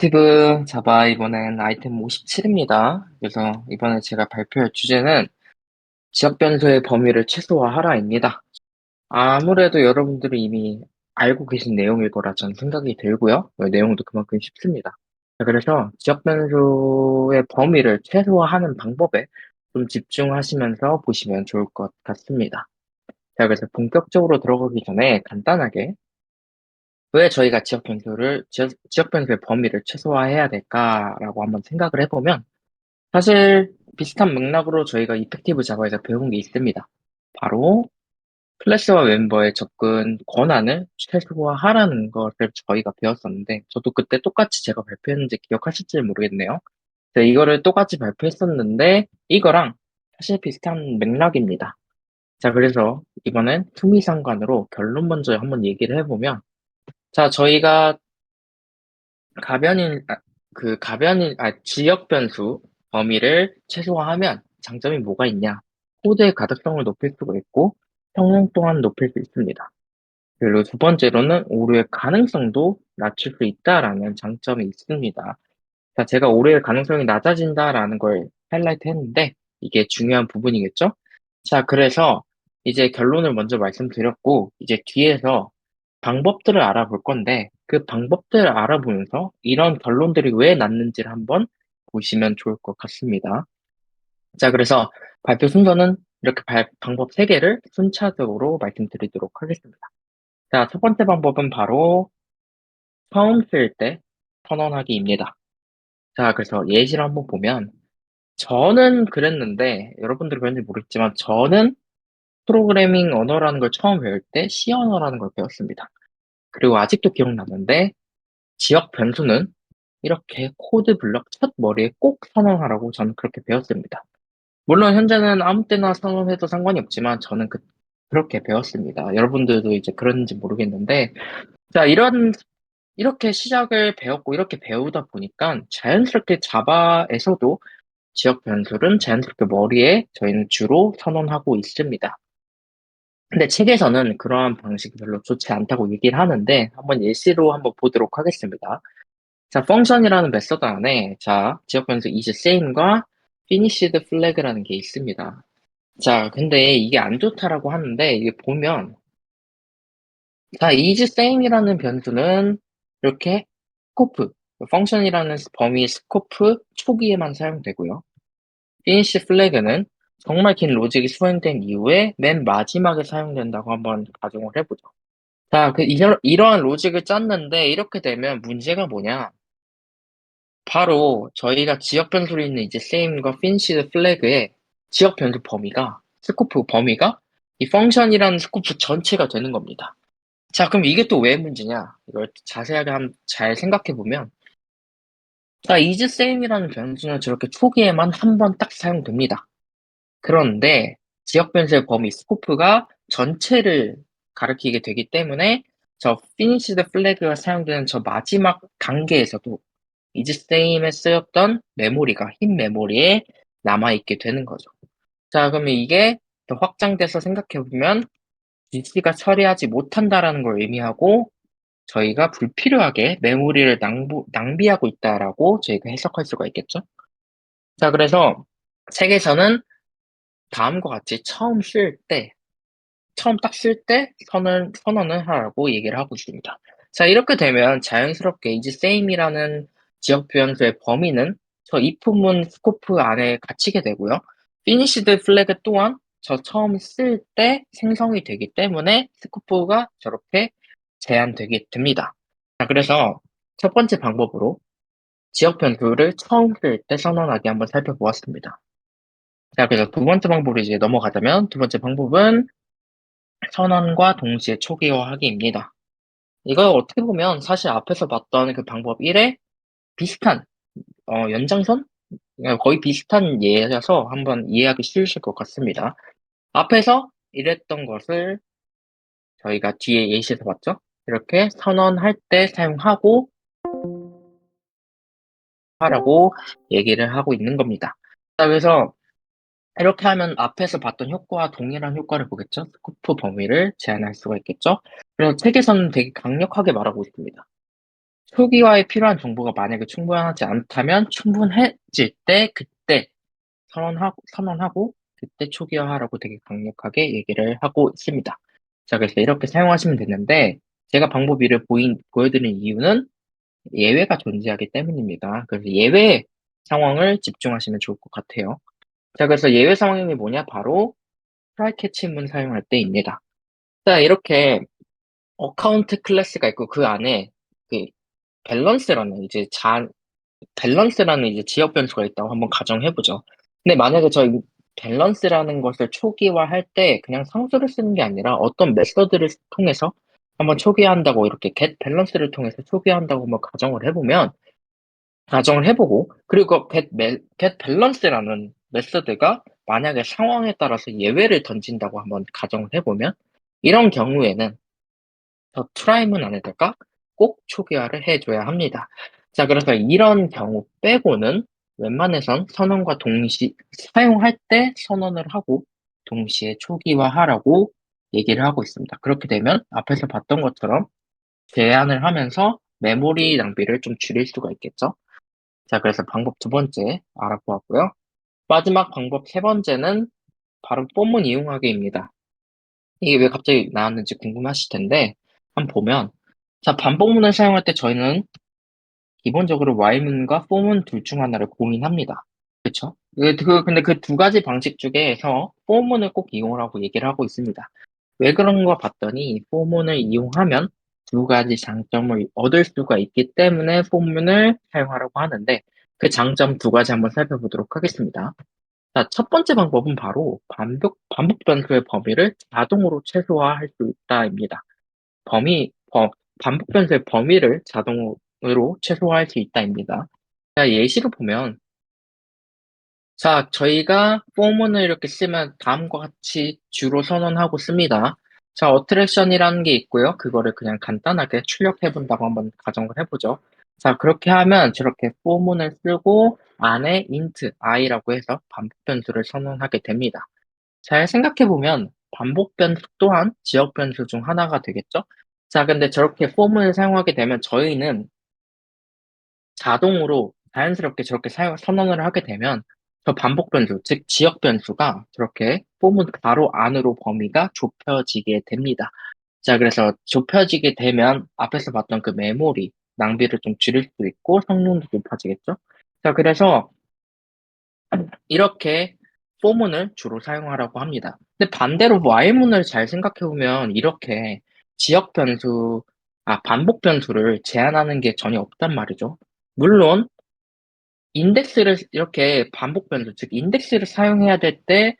스티브 자바 이번엔 아이템 57입니다. 그래서 이번에 제가 발표할 주제는 지역 변수의 범위를 최소화하라입니다. 아무래도 여러분들이 이미 알고 계신 내용일 거라 저는 생각이 들고요. 내용도 그만큼 쉽습니다. 자, 그래서 지역 변수의 범위를 최소화하는 방법에 좀 집중하시면서 보시면 좋을 것 같습니다. 자, 그래서 본격적으로 들어가기 전에 간단하게 왜 저희가 지역 변수의 범위를 최소화해야 될까라고 한번 생각을 해보면 사실 비슷한 맥락으로 저희가 이펙티브 자바에서 배운 게 있습니다. 바로 클래스와 멤버의 접근 권한을 최소화하라는 것을 저희가 배웠었는데 저도 그때 똑같이 제가 발표했는지 기억하실지 모르겠네요. 이거를 똑같이 발표했었는데 이거랑 사실 비슷한 맥락입니다. 자, 그래서 이번엔 투미상관으로 결론 먼저 한번 얘기를 해보면 자, 저희가 지역 변수 범위를 최소화하면 장점이 뭐가 있냐? 코드의 가독성을 높일 수가 있고, 성능 또한 높일 수 있습니다. 그리고 두 번째로는 오류의 가능성도 낮출 수 있다라는 장점이 있습니다. 자, 제가 오류의 가능성이 낮아진다라는 걸 하이라이트 했는데, 이게 중요한 부분이겠죠? 자, 그래서 이제 결론을 먼저 말씀드렸고, 이제 뒤에서 방법들을 알아볼 건데, 그 방법들을 알아보면서 이런 결론들이 왜 났는지를 한번 보시면 좋을 것 같습니다. 자, 그래서 발표 순서는 이렇게 방법 3개를 순차적으로 말씀드리도록 하겠습니다. 자, 첫 번째 방법은 바로 처음 쓸 때 선언하기입니다. 자, 그래서 예시를 한번 보면, 저는 그랬는데, 여러분들이 그런지 모르겠지만, 저는 프로그래밍 언어라는 걸 처음 배울 때 C 언어라는 걸 배웠습니다. 그리고 아직도 기억나는데, 지역 변수는 이렇게 코드 블럭 첫 머리에 꼭 선언하라고 저는 그렇게 배웠습니다. 물론 현재는 아무 때나 선언해도 상관이 없지만, 저는 그렇게 배웠습니다. 여러분들도 이제 그런지 모르겠는데, 자, 이렇게 시작을 배웠고, 이렇게 배우다 보니까 자연스럽게 자바에서도 지역 변수는 자연스럽게 머리에 저희는 주로 선언하고 있습니다. 근데 책에서는 그러한 방식이 별로 좋지 않다고 얘기를 하는데 한번 예시로 한번 보도록 하겠습니다. 자, 펑션이라는 메서드 안에 지역 변수 is same과 finished flag라는 게 있습니다. 자, 근데 이게 안 좋다라고 하는데 이게 보면 is same이라는 변수는 이렇게 스코프, 펑션이라는 범위 스코프 초기에만 사용되고요. finish flag는 정말 긴 로직이 수행된 이후에 맨 마지막에 사용된다고 한번 가정을 해보죠. 자, 이러한 로직을 짰는데 이렇게 되면 문제가 뭐냐? 바로 저희가 지역 변수로 있는 이제 same과 finished flag의 지역 변수 범위가 스코프 범위가 이 펑션이라는 스코프 전체가 되는 겁니다. 자, 그럼 이게 또 왜 문제냐? 이걸 자세하게 잘 생각해 보면 자, is same이라는 변수는 저렇게 초기에만 한 번 딱 사용됩니다. 그런데 지역 변수의 범위 스코프가 전체를 가리키게 되기 때문에 저 finished flag가 사용되는 저 마지막 단계에서도 is same에 쓰였던 메모리가 흰 메모리에 남아있게 되는 거죠. 자, 그러면 이게 더 확장돼서 생각해보면 DC가 처리하지 못한다라는 걸 의미하고 저희가 불필요하게 메모리를 낭비하고 있다라고 저희가 해석할 수가 있겠죠. 자, 그래서 책에서는 다음과 같이 처음 딱 쓸 때 선언을 하라고 얘기를 하고 있습니다. 자, 이렇게 되면 자연스럽게 is same이라는 지역 변수의 범위는 저 if문 스코프 안에 갇히게 되고요. finished flag 또한 저 처음 쓸 때 생성이 되기 때문에 스코프가 저렇게 제한되게 됩니다. 자, 그래서 첫 번째 방법으로 지역 변수를 처음 쓸 때 선언하기 한번 살펴보았습니다. 자, 그래서 두 번째 방법으로 이제 넘어가자면 두 번째 방법은 선언과 동시에 초기화하기입니다. 이거 어떻게 보면 사실 앞에서 봤던 그 방법 1에 비슷한 연장선? 거의 비슷한 예여서 한번 이해하기 쉬우실 것 같습니다. 앞에서 이랬던 것을 저희가 뒤에 예시에서 봤죠? 이렇게 선언할 때 사용하고 하라고 얘기를 하고 있는 겁니다. 자, 그래서 이렇게 하면 앞에서 봤던 효과와 동일한 효과를 보겠죠? 스코프 범위를 제한할 수가 있겠죠? 그래서 책에서는 되게 강력하게 말하고 있습니다. 초기화에 필요한 정보가 만약에 충분하지 않다면 충분해질 때 그때 선언하고 그때 초기화하라고 되게 강력하게 얘기를 하고 있습니다. 자, 그래서 이렇게 사용하시면 되는데 제가 방법 1을 보여드린 이유는 예외가 존재하기 때문입니다. 그래서 예외 상황을 집중하시면 좋을 것 같아요. 자, 그래서 예외 상황이 뭐냐? 바로 트라이 캐치문 사용할 때입니다. 자, 이렇게 어카운트 클래스가 있고 그 안에 그 밸런스라는 이제 밸런스라는 이제 지역 변수가 있다고 한번 가정해 보죠. 근데 만약에 저희 밸런스라는 것을 초기화할 때 그냥 상수를 쓰는 게 아니라 어떤 메서드를 통해서 한번 초기화한다고 이렇게 get 밸런스를 통해서 초기화한다고 한번 가정을 해보고 그리고 get balance라는 메서드가 만약에 상황에 따라서 예외를 던진다고 한번 가정을 해보면 이런 경우에는 더 트라이문 안에다가 꼭 초기화를 해줘야 합니다. 자, 그래서 이런 경우 빼고는 웬만해선 선언과 사용할 때 선언을 하고 동시에 초기화하라고 얘기를 하고 있습니다. 그렇게 되면 앞에서 봤던 것처럼 제한을 하면서 메모리 낭비를 좀 줄일 수가 있겠죠. 자, 그래서 방법 두 번째 알아보았고요. 마지막 방법 세 번째는 바로 폼문 이용하기입니다. 이게 왜 갑자기 나왔는지 궁금하실 텐데, 한번 보면, 자, 반복문을 사용할 때 저희는 기본적으로 while문과 for문 둘 중 하나를 고민합니다. 그쵸? 근데 그 두 가지 방식 중에서 for문을 꼭 이용하라고 얘기를 하고 있습니다. 왜 그런가 봤더니 for문을 이용하면 두 가지 장점을 얻을 수가 있기 때문에 for문을 사용하라고 하는데 그 장점 두 가지 한번 살펴보도록 하겠습니다. 자, 첫 번째 방법은 바로 반복 변수의 범위를 자동으로 최소화할 수 있다입니다. 범위, 범, 반복 변수의 범위를 자동으로 최소화할 수 있다입니다. 자, 예시를 보면 자, 저희가 포문을 이렇게 쓰면 다음과 같이 주로 선언하고 씁니다. 자, 어트랙션이라는 게 있고요. 그거를 그냥 간단하게 출력해 본다고 한번 가정을 해보죠. 자, 그렇게 하면 저렇게 포문을 쓰고 안에 int i라고 해서 반복 변수를 선언하게 됩니다. 잘 생각해 보면 반복 변수 또한 지역 변수 중 하나가 되겠죠? 자, 근데 저렇게 포문을 사용하게 되면 저희는 자동으로 자연스럽게 저렇게 선언을 하게 되면 저 반복 변수, 즉 지역 변수가 저렇게 포문 바로 안으로 범위가 좁혀지게 됩니다. 자, 그래서 좁혀지게 되면 앞에서 봤던 그 메모리 낭비를 좀 줄일 수 있고 성능도 높아지겠죠? 자, 그래서 이렇게 포문을 주로 사용하라고 합니다. 근데 반대로 while문을 잘 생각해 보면 이렇게 지역 변수, 반복 변수를 제한하는 게 전혀 없단 말이죠. 물론 인덱스를 이렇게 반복 변수, 즉 인덱스를 사용해야 될 때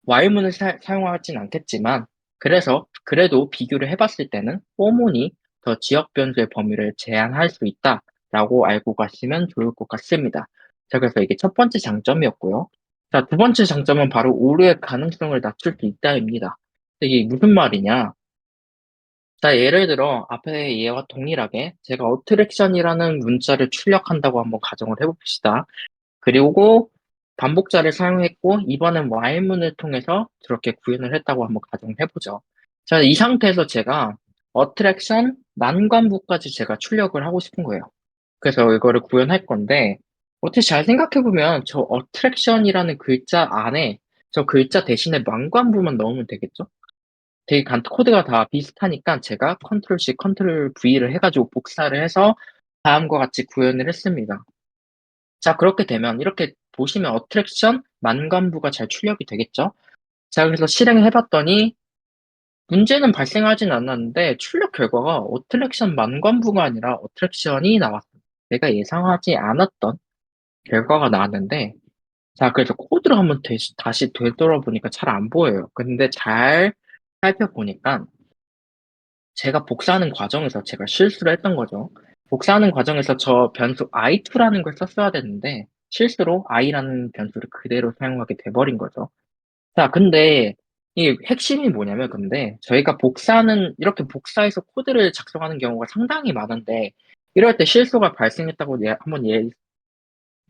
while문을 사용하진 않겠지만 그래도 비교를 해봤을 때는 for문이 더 지역 변수의 범위를 제한할 수 있다라고 알고 가시면 좋을 것 같습니다. 자, 그래서 이게 첫 번째 장점이었고요. 자, 두 번째 장점은 바로 오류의 가능성을 낮출 수 있다입니다. 이게 무슨 말이냐? 자, 예를 들어 앞에 얘와 동일하게 제가 어트랙션이라는 문자를 출력한다고 한번 가정을 해봅시다. 그리고 반복자를 사용했고 이번엔 while문을 통해서 저렇게 구현을 했다고 한번 가정을 해보죠. 자, 이 상태에서 제가 attraction 난관부까지 제가 출력을 하고 싶은 거예요. 그래서 이거를 구현할 건데 어떻게 잘 생각해보면 저 attraction이라는 글자 안에 저 글자 대신에 난관부만 넣으면 되겠죠? 되게 코드가 다 비슷하니까 제가 컨트롤 C, 컨트롤 V를 해가지고 복사를 해서 다음과 같이 구현을 했습니다. 자, 그렇게 되면 이렇게 보시면 어트랙션 만관부가 잘 출력이 되겠죠? 자, 그래서 실행을 해봤더니 문제는 발생하진 않았는데 출력 결과가 어트랙션 만관부가 아니라 어트랙션이 나왔어요. 내가 예상하지 않았던 결과가 나왔는데 자, 그래서 코드를 한번 다시 되돌아보니까 잘 안 보여요. 근데 잘 살펴보니까 제가 복사하는 과정에서 제가 실수를 했던 거죠. 복사하는 과정에서 저 변수 i2라는 걸 썼어야 되는데 실수로 i라는 변수를 그대로 사용하게 돼버린 거죠. 자, 근데 이 핵심이 뭐냐면 근데 저희가 이렇게 복사해서 코드를 작성하는 경우가 상당히 많은데 이럴 때 실수가 발생했다고 한번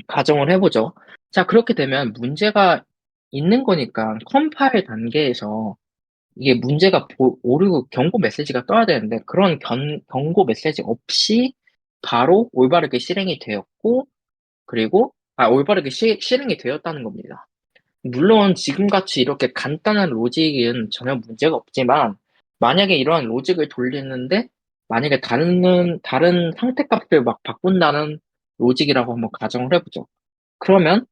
가정을 해보죠. 자, 그렇게 되면 문제가 있는 거니까 컴파일 단계에서 이게 문제가 오류고 경고 메시지가 떠야 되는데 그런 경고 메시지 없이 바로 올바르게 실행이 되었고, 그리고 올바르게 실행이 되었다는 겁니다. 물론 지금같이 이렇게 간단한 로직은 전혀 문제가 없지만, 만약에 이러한 로직을 돌리는데 만약에 다른 상태값을 막 바꾼다는 로직이라고 한번 가정을 해보죠. 그러면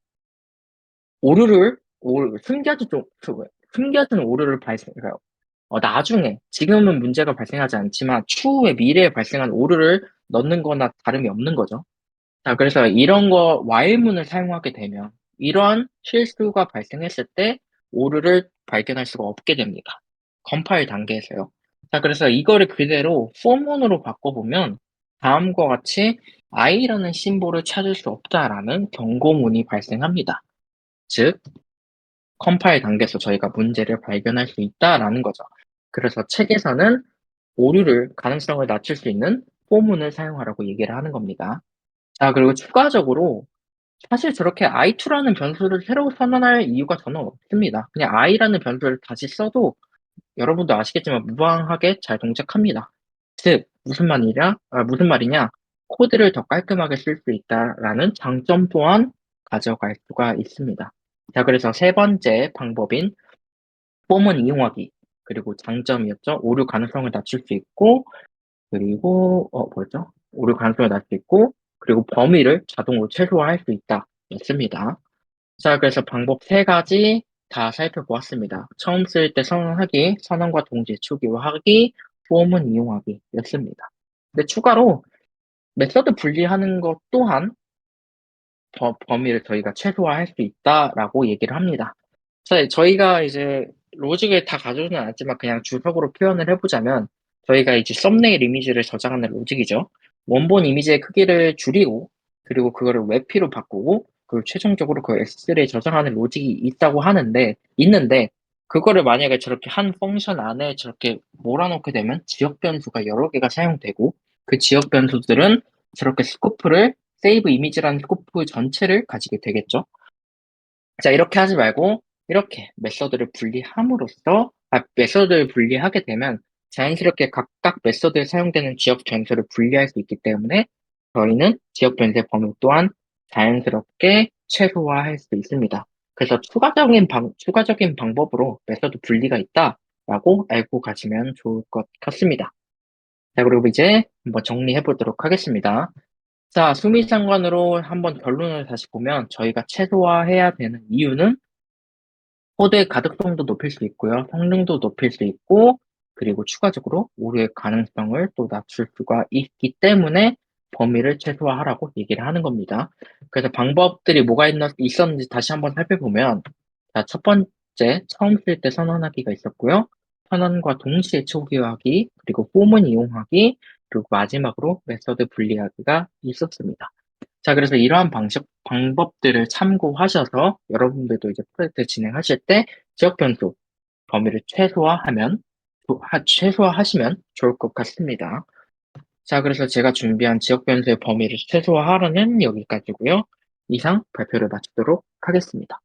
오류를 숨겨진 오류를 발생해요. 나중에 지금은 문제가 발생하지 않지만 추후에 미래에 발생한 오류를 넣는 거나 다름이 없는 거죠. 자, 그래서 이런 거 while문을 사용하게 되면 이러한 실수가 발생했을 때 오류를 발견할 수가 없게 됩니다. 컴파일 단계에서요. 자, 그래서 이거를 그대로 for문으로 바꿔보면 다음과 같이 i라는 심볼을 찾을 수 없다라는 경고문이 발생합니다. 즉, 컴파일 단계에서 저희가 문제를 발견할 수 있다라는 거죠. 그래서 책에서는 오류를 가능성을 낮출 수 있는 for문을 사용하라고 얘기를 하는 겁니다. 자, 그리고 추가적으로 사실 저렇게 i2라는 변수를 새로 선언할 이유가 저는 없습니다. 그냥 i라는 변수를 다시 써도 여러분도 아시겠지만 무방하게 잘 동작합니다. 즉, 무슨 말이냐? 코드를 더 깔끔하게 쓸 수 있다라는 장점 또한 가져갈 수가 있습니다. 자, 그래서 세 번째 방법인 폼은 이용하기. 그리고 장점이었죠. 오류 가능성을 낮출 수 있고, 그리고, 뭐였죠? 오류 가능성을 낮출 수 있고, 그리고 범위를 자동으로 최소화할 수 있다. 였습니다. 자, 그래서 방법 세 가지 다 살펴보았습니다. 처음 쓸 때 선언하기, 선언과 동시에 초기화하기, 폼은 이용하기 였습니다. 근데 추가로 메서드 분리하는 것 또한 범위를 저희가 최소화할 수 있다라고 얘기를 합니다. 자, 저희가 이제 로직을 다 가져오진 않았지만 그냥 주석으로 표현을 해보자면 저희가 이제 썸네일 이미지를 저장하는 로직이죠. 원본 이미지의 크기를 줄이고 그리고 그거를 웹피로 바꾸고 그리고 최종적으로 그 S3에 저장하는 로직이 있는데 그거를 만약에 저렇게 한 펑션 안에 저렇게 몰아넣게 되면 지역 변수가 여러 개가 사용되고 그 지역 변수들은 저렇게 스코프를 세이브 이미지라는 스코프 전체를 가지게 되겠죠. 자, 이렇게 하지 말고, 이렇게 메서드를 분리하게 되면 자연스럽게 각각 메서드에 사용되는 지역 변수를 분리할 수 있기 때문에 저희는 지역 변수의 범위 또한 자연스럽게 최소화할 수 있습니다. 그래서 추가적인 방법으로 메서드 분리가 있다라고 알고 가시면 좋을 것 같습니다. 자, 그리고 이제 한번 정리해 보도록 하겠습니다. 자, 수미상관으로 한번 결론을 다시 보면 저희가 최소화해야 되는 이유는 코드의 가독성도 높일 수 있고요. 성능도 높일 수 있고, 그리고 추가적으로 오류의 가능성을 또 낮출 수가 있기 때문에 범위를 최소화하라고 얘기를 하는 겁니다. 그래서 방법들이 뭐가 있었는지 다시 한번 살펴보면, 자, 첫 번째, 처음 쓸 때 선언하기가 있었고요. 선언과 동시에 초기화하기, 그리고 폼은 이용하기, 그리고 마지막으로 메서드 분리하기가 있었습니다. 자, 그래서 이러한 방법들을 참고하셔서 여러분들도 이제 프로젝트 진행하실 때 지역 변수 범위를 최소화하시면 좋을 것 같습니다. 자, 그래서 제가 준비한 지역 변수의 범위를 최소화하라는 여기까지고요. 이상 발표를 마치도록 하겠습니다.